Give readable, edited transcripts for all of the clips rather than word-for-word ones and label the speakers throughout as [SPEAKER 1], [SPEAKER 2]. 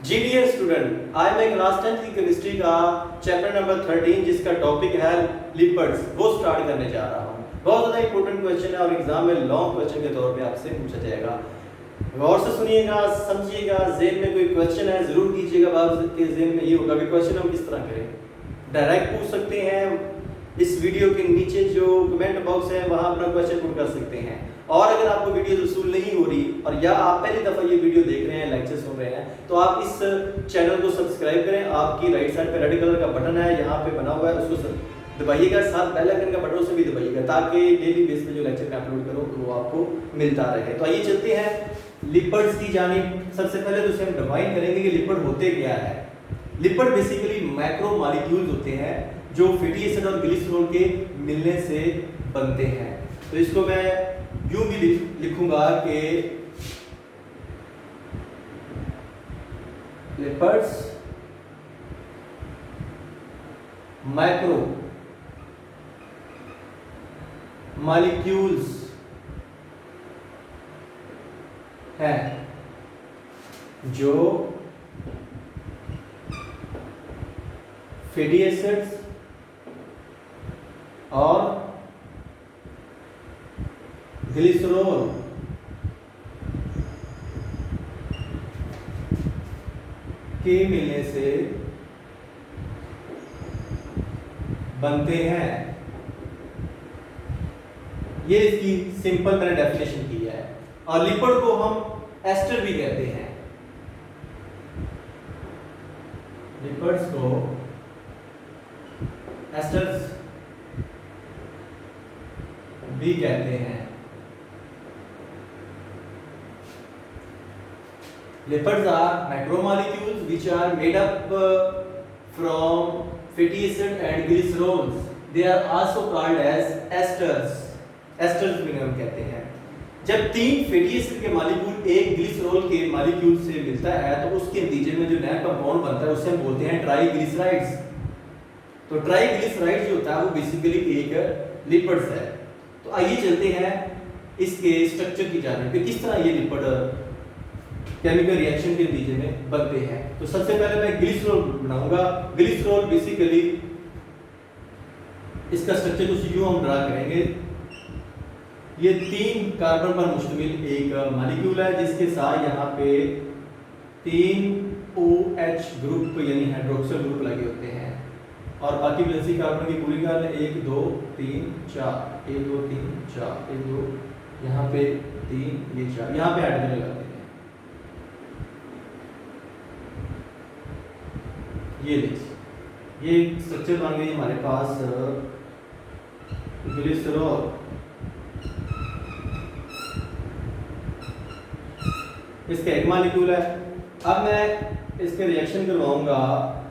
[SPEAKER 1] जी dear student, आज मैं class 10th की केमिस्ट्री का चैप्टर नंबर 13 जिसका टॉपिक है लिपिड्स वो स्टार्ट करने जा रहा हूँ। बहुत ज़्यादा इंपॉर्टेंट क्वेश्चन है और एग्जाम में लॉन्ग क्वेश्चन के तौर पे आपसे पूछा जाएगा। गौर से सुनिएगा, समझिएगा, जेन में कोई क्वेश्चन है जरूर कीजिएगा। आपके जेन में ये होगा कि क्वेश्चन हम किस तरह करें। डायरेक्ट पूछ सकते हैं, इस वीडियो के नीचे जो कमेंट बॉक्स है वहाँ अपना क्वेश्चन पुट कर सकते हैं। और अगर आपको वीडियो वसूल नहीं हो रही और या आप पहली दफ़ा ये वीडियो देख रहे हैं, लेक्चर सुन रहे हैं, तो आप इस चैनल को सब्सक्राइब करें। आपकी राइट साइड पे रेड कलर का बटन है, यहाँ पे बना हुआ है, उसको दबाइएगा। साथ बेल आइकन का बटन से भी दबाइएगा ताकि डेली बेस पे जो लेक्चर मैं अपलोड करूँ वो आपको मिलता रहे। तो आइए चलते हैं लिपिड्स की जानिब। सबसे पहले तो इसे हम डिफाइन करेंगे कि लिपिड होते क्या है। लिपिड बेसिकली मैक्रो मॉलिक्यूल्स होते हैं जो फैटी एसिड और ग्लिसरॉल के मिलने से बनते हैं। तो इसको मैं यूं भी लिखूंगा कि लिपिड्स मैक्रो मॉलिक्यूल्स हैं जो फैटी एसिड्स और ग्लिसरॉल के मिलने से बनते हैं। ये इसकी सिंपल मैंने डेफिनेशन की है। और लिपिड को हम एस्टर भी कहते हैं। लिपिड्स को एस्टर्स भी कहते हैं। Lipids are macromolecules which are made up from fatty acid and glycerols. They are also called as esters. Esters भी हम कहते हैं। जब तीन फैटी एसिड के मॉलिक्यूल एक ग्लिसरॉल के मॉलिक्यूल से मिलता है तो उसके नतीजे में जो नया कंपाउंड बनता है उसे हम बोलते हैं ट्राइग्लिसराइड्स। तो ट्राइग्लिसराइड जो होता है वो बेसिकली एक लिपिड्स है। तो आइए चलते हैं इसके स्ट्रक्चर की जानिब कि किस तरह ये लिपिड केमिकल रिएक्शन के नतीजे में बनते हैं। तो सबसे पहले मैं ग्लिसरॉल बनाऊंगा। ग्लिसरॉल बेसिकली इसका स्ट्रक्चर कुछ यूं हम ड्रा करेंगे। ये 3 कार्बन पर मुश्तमिल एक मॉलिक्यूल है जिसके साथ यहाँ पे 3 OH ग्रुप यानी हाइड्रोक्सिल ग्रुप लगे होते हैं और बाकी वैलेंसी कार्बन की पूरी कर लें 1 2 3 4 1 2 3 4 1 2 यहाँ पे 3 ये 4 यहाँ पे हाइड्रोजन लगाते हैं। ये देखिए ये स्ट्रक्चर बन गई हमारे पास ग्लिसरॉल। इसका एक मॉलिक्यूल है। अब मैं इसके रिएक्शन करवाऊंगा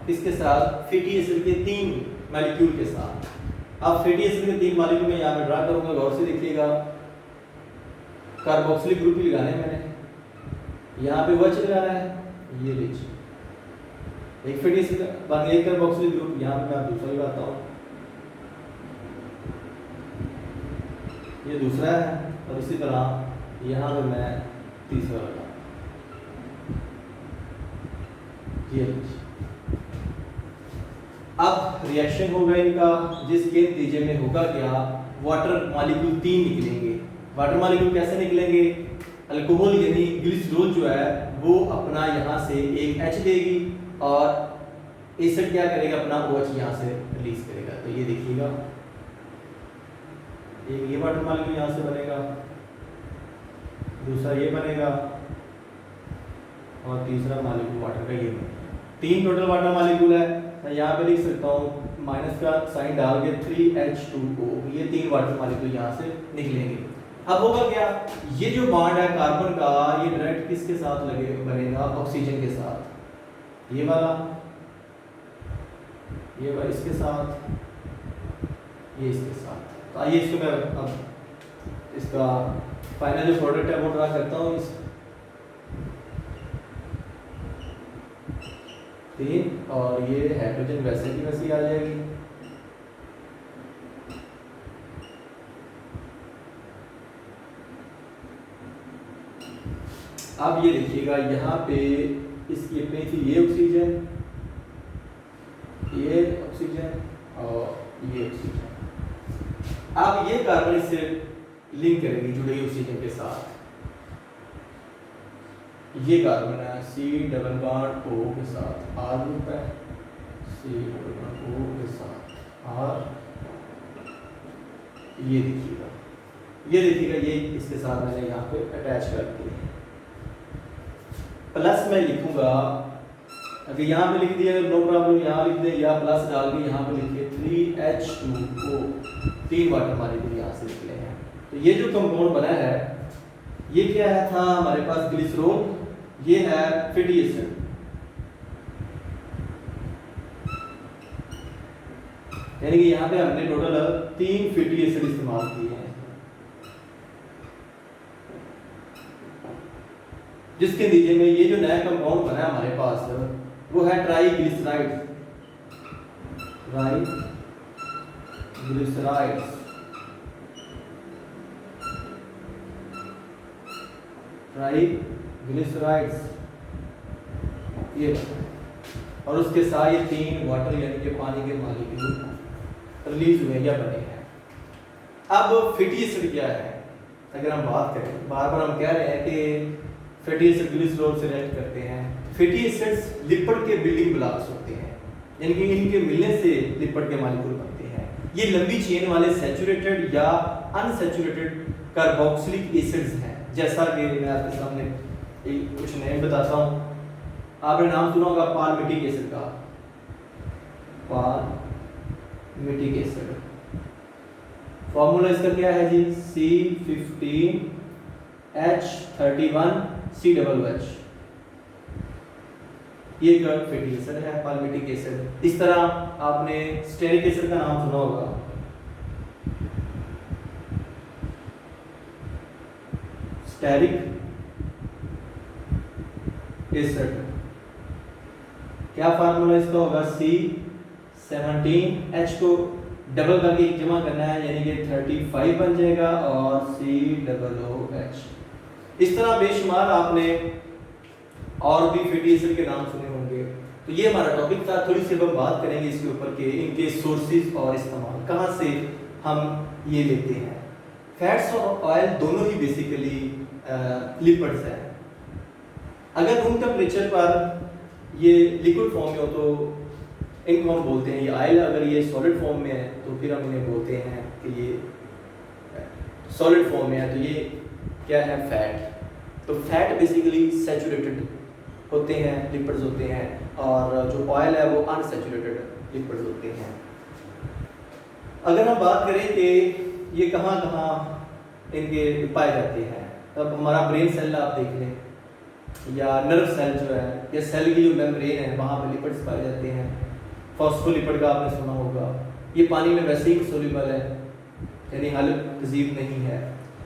[SPEAKER 1] इसके साथ फैटी एसिड के 3 मॉलिक्यूल के साथ। अब फैटी एसिड के 3 मॉलिक्यूल में यहाँ पे ड्रा करूंगा, गौर से देखिएगा। कार्बोक्सिलिक ग्रुप ही लगाने हैं मैंने, यहाँ पे OH लगाना है। ये लीजिए एक फैटी एसिड बन गया, एक कार्बोक्सिलिक ग्रुप, यहाँ पे मैं दूसरा लगाता हूँ, ये दूसरा है। और इसी तरह यहाँ पे मैं तीसरा लगाता हूँ। ये अब रिएक्शन होगा इनका जिसके नतीजे में होगा क्या, वाटर मॉलिक्यूल 3 निकलेंगे। वाटर मॉलिक्यूल कैसे निकलेंगे, अल्कोहल यानी ग्लिसरॉल जो है वो अपना यहाँ से एक H देगी और एसिड क्या करेगा, अपना OH यहाँ से रिलीज करेगा। तो ये देखिएगा एक ये वाटर मॉलिक्यूल यहाँ से बनेगा, दूसरा ये बनेगा और तीसरा मॉलिक्यूल वाटर का ये बनेगा। 3 टोटल वाटर मॉलिक्यूल है। मैं यहाँ पे लिख सकता हूँ माइनस का साइन डाल के 3H2O। ये 3 वाटर मॉलिक्यूल यहाँ से निकलेंगे। अब होगा क्या, ये जो बॉन्ड है कार्बन का ये डायरेक्ट किसके साथ लगे बनेगा, ऑक्सीजन के साथ। ये वाला इसके साथ, ये इसके साथ। तो आइए इसको मैं अब इसका फाइनल जो प्रोडक्ट है वो ड्रा करता हूँ। 3 और ये हाइड्रोजन वैसे की वैसी आ जाएगी। अब ये देखिएगा यहाँ पे इसकी अपनी थी ये ऑक्सीजन और ये ऑक्सीजन। अब ये कार्बन इससे लिंक करेंगे जुड़े ऑक्सीजन के साथ। ये कार्बन है C डबल बॉन्ड O के साथ R ग्रुप है, C डबल बॉन्ड O के साथ R। ये देखिएगा ये इसके साथ मैंने यहाँ पे अटैच कर दिया है। प्लस मैं लिखूंगा, अगर यहाँ पे लिख दिया नो प्रॉब्लम, यहाँ लिख दे या प्लस डाल के यहाँ पे लिखिए 3H2O, 3 वाटर मॉलिक्यूल यहाँ से निकले हैं। तो ये जो कंपाउंड बना है ये क्या है था हमारे पास ग्लिसरॉल, ये है फैटी एसिड। यानी कि यहाँ पे हमने टोटल 3 फैटी एसिड इस्तेमाल किए हैं, जिसके नतीजे में ये जो नया कंपाउंड बना है हमारे पास वो है ट्राइग्लिसराइड्स। ये, और उसके साथ ये 3 वाटर यानी कि पानी के मॉलिक्यूल रिलीज हुए या बने हैं। अब फैटी एसिड क्या है, अगर हम बात करें, बार बार हम कह रहे हैं कि फैटी एसिड ग्लिसरॉल से रिएक्ट करते हैं। फैटी एसिड्स लिपिड के बिल्डिंग ब्लॉक्स होते हैं, यानी कि इनके मिलने से लिपिड के मॉलिक्यूल बनते हैं। ये लंबी चेन वाले सैचुरेटेड या अनसैचुरेटेड कार्बोक्सिलिक एसिड्स हैं। जैसा कि मैं आपके सामने कुछ नेम बताता हूँ। आपने नाम सुना होगा पालमिटिक एसिड का, पालमिटिक एसिड। फॉर्मूला इसका क्या है जी, C15H31COOH। ये एक फैटी एसिड है पालमिटिक एसिड। इस तरह आपने स्टेरिक एसिड का नाम सुना होगा, स्टेरिक एसिड। क्या फार्मूला इसका होगा, C17H को डबल करके जमा करना है, यानी कि 35 बन जाएगा और COOH। इस तरह बेशुमार आपने और भी फैटी एसिड के नाम सुने होंगे। तो ये हमारा टॉपिक था। थोड़ी सी हम बात करेंगे इसके ऊपर के इनके सोर्सेज और इस्तेमाल, कहाँ से हम ये लेते हैं। फैट्स और ऑयल दोनों ही बेसिकली लिपिड्स हैं। अगर रूम टेम्परेचर पर ये लिक्विड फॉर्म में हो तो इनको हम बोलते हैं ये ऑयल। अगर ये सॉलिड फॉर्म में है तो फिर हम इन्हें बोलते हैं कि ये सॉलिड फॉर्म में है तो ये क्या है, फैट। तो फैट बेसिकली सैचुरेटेड होते हैं, लिपिड्स होते हैं, और जो ऑयल है वो अनसैचुरेटेड लिपिड्स होते हैं। अगर हम बात करें कि ये कहाँ कहाँ इनके पाए जाते हैं, तब हमारा ब्रेन सेल आप देख लें, या नर्व सेल जो है, या सेल की जो मेम्ब्रेन है वहाँ पे लिपिड्स पाए जाते हैं। फॉस्फोलिपिड का आपने सुना होगा, ये पानी में वैसे ही सोल्यूबल है, यानी हल तज़ीब नहीं है।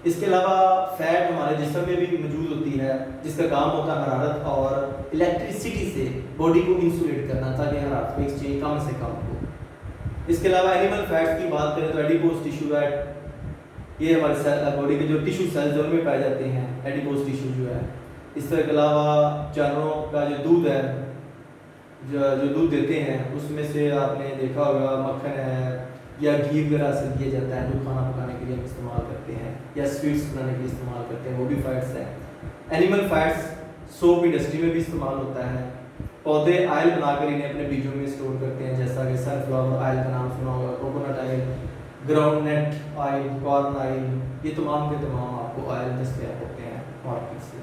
[SPEAKER 1] इसके अलावा फैट हमारे जिस्म में भी मौजूद होती है, जिसका काम होता है हरारत और इलेक्ट्रिसिटी से बॉडी को इंसुलेट करना, ताकि हरारत में एक्सचेंज कम से कम हो। इसके अलावा एनिमल फैट्स की बात करें तो एडिपोज टिश्यू फैट, ये हमारे बॉडी के जो टिश्यू सेल्स उनमें पाए जाते हैं, एडिपोज टिश्यू जो है। इसके अलावा जानवरों का जो दूध है, जो दूध देते हैं, उसमें से आपने देखा होगा मक्खन है या घी वगैरह से दिया जाता है, जो खाना पकाने के लिए हम इस्तेमाल करते हैं, या स्वीट्स बनाने के लिए इस्तेमाल करते हैं, वो भी फैट्स हैं। एनिमल फैट्स सोप इंडस्ट्री में भी इस्तेमाल होता है। पौधे ऑयल बनाकर इन्हें अपने बीजों में स्टोर करते हैं, जैसा कि सनफ्लावर ऑयल का नाम सुना होगा, coconut oil, groundnut oil, corn oil, ये तमाम के तमाम आपको ऑयल दस्तयाब होते हैं मार्केट से।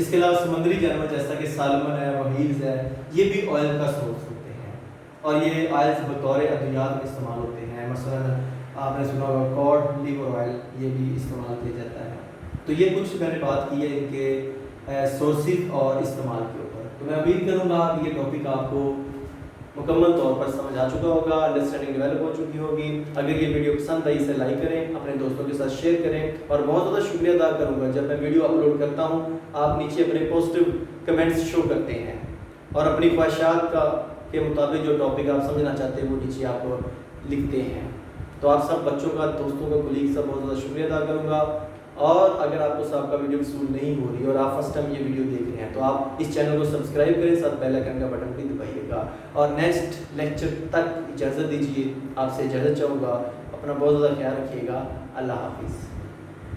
[SPEAKER 1] इसके अलावा समुद्री जानवर जैसा कि सालमन है, व्हील्स है, ये भी ऑयल का सोर्स होते हैं, और ये ऑयल्स बतौर अद्वियात में इस्तेमाल होते हैं। मसलन आपने सुना होगा कॉड लिवर ऑयल, ये भी इस्तेमाल किया जाता है। तो ये कुछ मैंने बात की है इनके सोर्सेज और इस्तेमाल के ऊपर। तो मैं उम्मीद करूँगा कि ये टॉपिक आपको मुकम्मल तौर पर समझ आ चुका होगा, अंडरस्टैंडिंग डेवलप हो चुकी होगी। अगर ये वीडियो पसंद आई इसे लाइक करें, अपने दोस्तों के साथ शेयर करें, और बहुत ज़्यादा शुक्रिया अदा करूँगा जब मैं वीडियो अपलोड करता हूँ आप नीचे अपने पॉजिटिव कमेंट्स शो करते हैं, और अपनी ख्वाहिशात के मुताबिक जो टॉपिक आप समझना चाहते हैं वो नीचे आप लिखते हैं। तो आप सब बच्चों का, दोस्तों का, कुलीग सब बहुत ज़्यादा शुक्रिया अदा करूँगा, और अगर आपको साहब का वीडियो वसूल नहीं हो रही और आप फर्स्ट टाइम ये वीडियो देख रहे हैं तो आप इस चैनल को सब्सक्राइब करें, साथ बेल आइकन का बटन भी दबाइएगा। और नेक्स्ट लेक्चर तक इजाज़त दीजिए, आपसे इजाज़त चाहूँगा। अपना बहुत ज़्यादा ख्याल रखिएगा। अल्लाह हाफिज़।